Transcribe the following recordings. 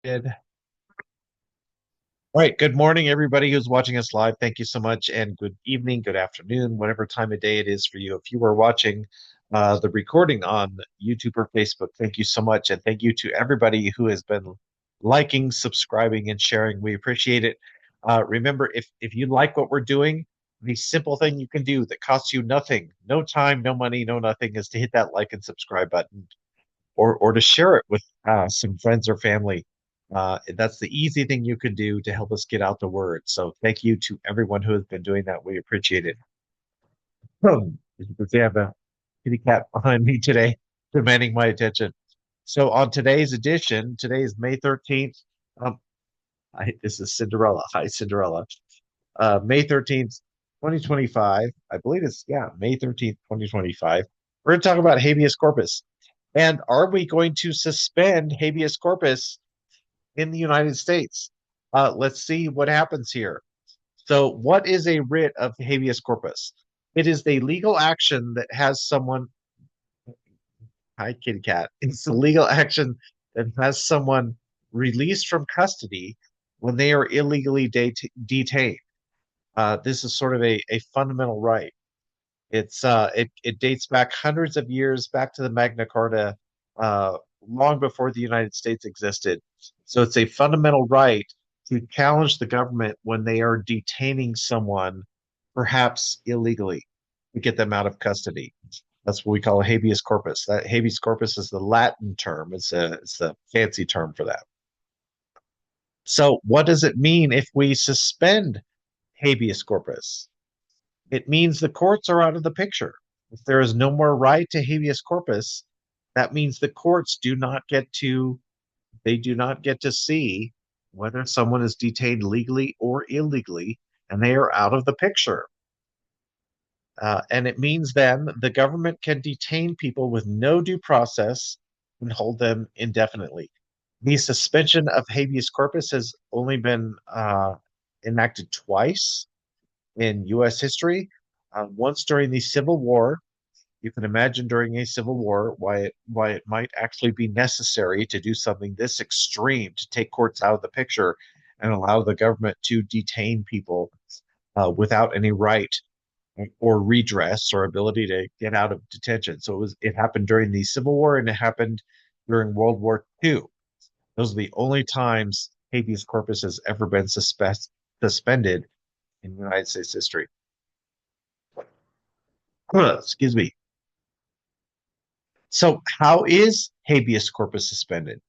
Did. All right. Good morning, everybody who's watching us live. Thank you so much, and good evening, good afternoon, whatever time of day it is for you. If you are watching the recording on YouTube or Facebook, thank you so much, and thank you to everybody who has been liking, subscribing, and sharing. We appreciate it. Remember, if you like what we're doing, the simple thing you can do that costs you nothing, no time, no money, no nothing, is to hit that like and subscribe button or to share it with some friends or family. That's the easy thing you can do to help us get out the word. So thank you to everyone who has been doing that. We appreciate it. As you can see, I have a kitty cat behind me today, demanding my attention. So on today's edition, today is May 13th. Um, this is Cinderella. Hi, Cinderella. May 13th, 2025. I believe it's, yeah, May 13th, 2025. We're going to talk about habeas corpus. And are we going to suspend habeas corpus in the United States? Let's see what happens here. So, what is a writ of habeas corpus? It is the legal action that has someone, hi, kitty cat. It's the legal action that has someone released from custody when they are illegally detained. This is sort of a fundamental right. It dates back hundreds of years, back to the Magna Carta, uh, long before the United States existed. So it's a fundamental right to challenge the government when they are detaining someone, perhaps illegally, to get them out of custody. That's what we call a habeas corpus. That habeas corpus is the Latin term. It's a fancy term for that. So what does it mean if we suspend habeas corpus? It means the courts are out of the picture. If there is no more right to habeas corpus, that means the courts do not get to see whether someone is detained legally or illegally, and they are out of the picture. And it means then the government can detain people with no due process and hold them indefinitely. The suspension of habeas corpus has only been enacted twice in U.S. history. Once during the Civil War, you can imagine during a civil war why it might actually be necessary to do something this extreme to take courts out of the picture and allow the government to detain people without any right or redress or ability to get out of detention. So it happened during the Civil War and it happened during World War II. Those are the only times habeas corpus has ever been suspended in United States history. Excuse me. So, how is habeas corpus suspended?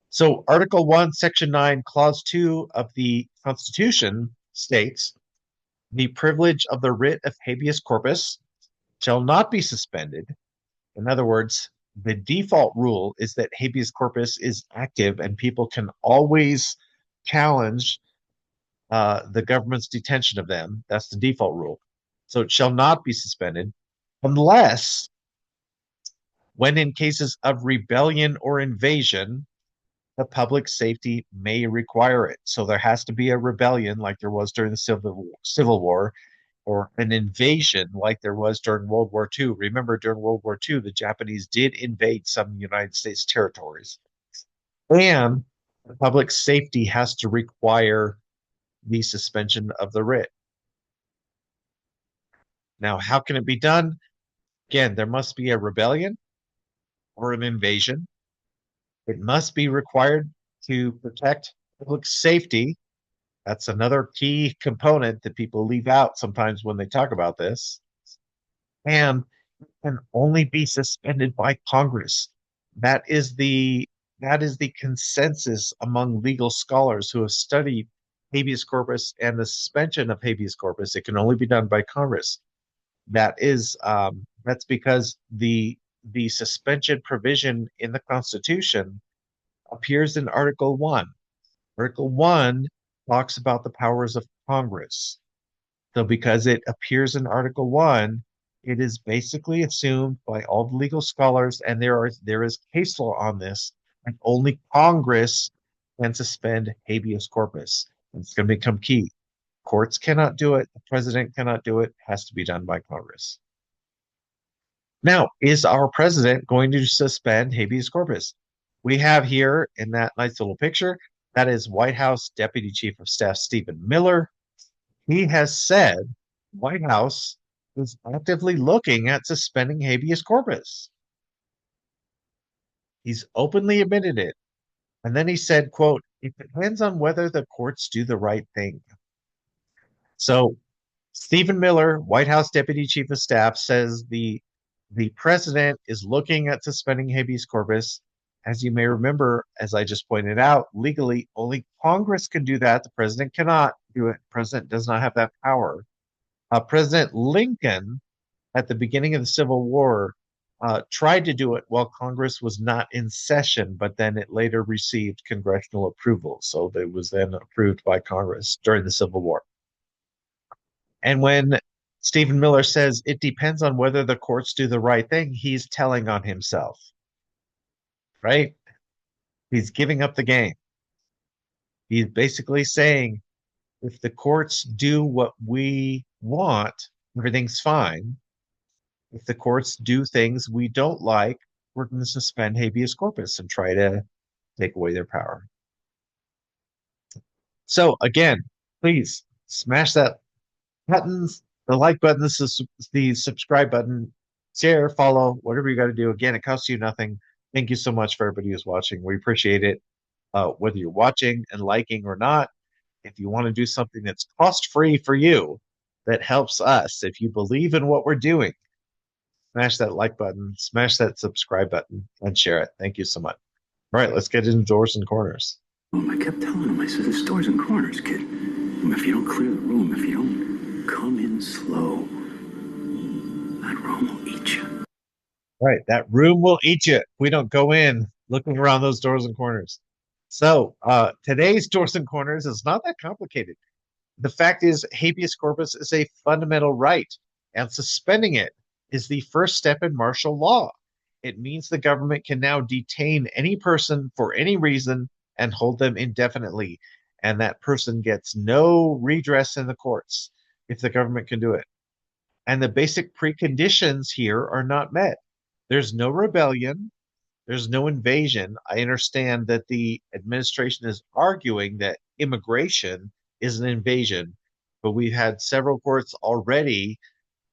So, Article 1, Section 9, Clause 2 of the Constitution states the privilege of the writ of habeas corpus shall not be suspended. In other words, the default rule is that habeas corpus is active and people can always challenge the government's detention of them. That's the default rule. So, it shall not be suspended unless when in cases of rebellion or invasion, the public safety may require it. So there has to be a rebellion like there was during the Civil War, or an invasion like there was during World War II. Remember, during World War II, the Japanese did invade some United States territories. And the public safety has to require the suspension of the writ. Now, how can it be done? Again, there must be a rebellion or an invasion. It must be required to protect public safety. That's another key component that people leave out sometimes when they talk about this. And it can only be suspended by Congress. That is the that is the consensus among legal scholars who have studied habeas corpus and the suspension of habeas corpus. It can only be done by Congress. That's because the suspension provision in the Constitution appears in Article 1. Article 1 talks about the powers of Congress. So, because it appears in Article 1, it is basically assumed by all the legal scholars, and there is case law on this, and only Congress can suspend habeas corpus. It's going to become key. Courts cannot do it. The president cannot do it. It has to be done by Congress. Now, is our president going to suspend habeas corpus? we have here in that nice little picture, that is White House Deputy Chief of Staff Stephen Miller. He has said White House is actively looking at suspending habeas corpus. He's openly admitted it. And then he said, quote, it depends on whether the courts do the right thing. So Stephen Miller, White House Deputy Chief of Staff, says the president is looking at suspending habeas corpus. As you may remember, as I just pointed out, legally only Congress can do that. The president cannot do it. The president does not have that power. President Lincoln, at the beginning of the Civil War, tried to do it while Congress was not in session, but then it later received congressional approval. So it was then approved by Congress during the Civil War. And when Stephen Miller says it depends on whether the courts do the right thing, he's telling on himself, right? He's giving up the game. He's basically saying if the courts do what we want, everything's fine. If the courts do things we don't like, we're going to suspend habeas corpus and try to take away their power. So again, please smash that buttons, the like button, the subscribe button, share, follow, whatever you got to do. Again, it costs you nothing. Thank you so much for everybody who's watching. We appreciate it. Whether you're watching and liking or not, if you want to do something that's cost free for you, that helps us. If you believe in what we're doing, smash that like button, smash that subscribe button, and share it. Thank you so much. All right, let's get into doors and corners. I kept telling him, I said, it's doors and corners, kid. If you don't clear the room, if you don't come in slow, that room will eat you. All right, that room will eat you if we don't go in looking around those doors and corners. So today's doors and corners is not that complicated. The fact is, habeas corpus is a fundamental right, and suspending it is the first step in martial law. It means the government can now detain any person for any reason and hold them indefinitely, and that person gets no redress in the courts if the government can do it. And the basic preconditions here are not met. There's no rebellion, there's no invasion. I understand that the administration is arguing that immigration is an invasion, but we've had several courts already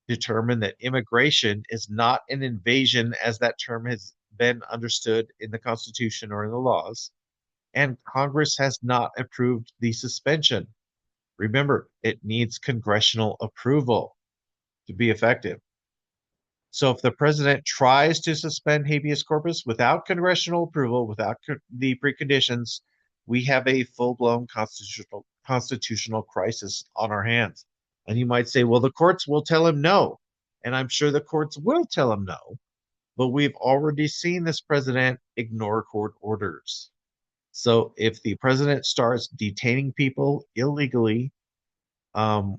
determine that immigration is not an invasion as that term has been understood in the Constitution or in the laws. And Congress has not approved the suspension. Remember, it needs congressional approval to be effective. So if the president tries to suspend habeas corpus without congressional approval, without the preconditions, we have a full-blown constitutional crisis on our hands. And you might say, well, the courts will tell him no. And I'm sure the courts will tell him no. But we've already seen this president ignore court orders. So if the president starts detaining people illegally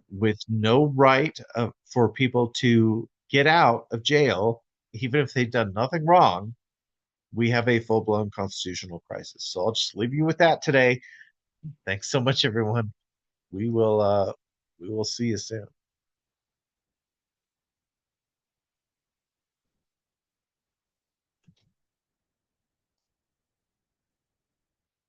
with no right for people to get out of jail, even if they've done nothing wrong, we have a full-blown constitutional crisis. So I'll just leave you with that today. Thanks so much, everyone. We will see you soon.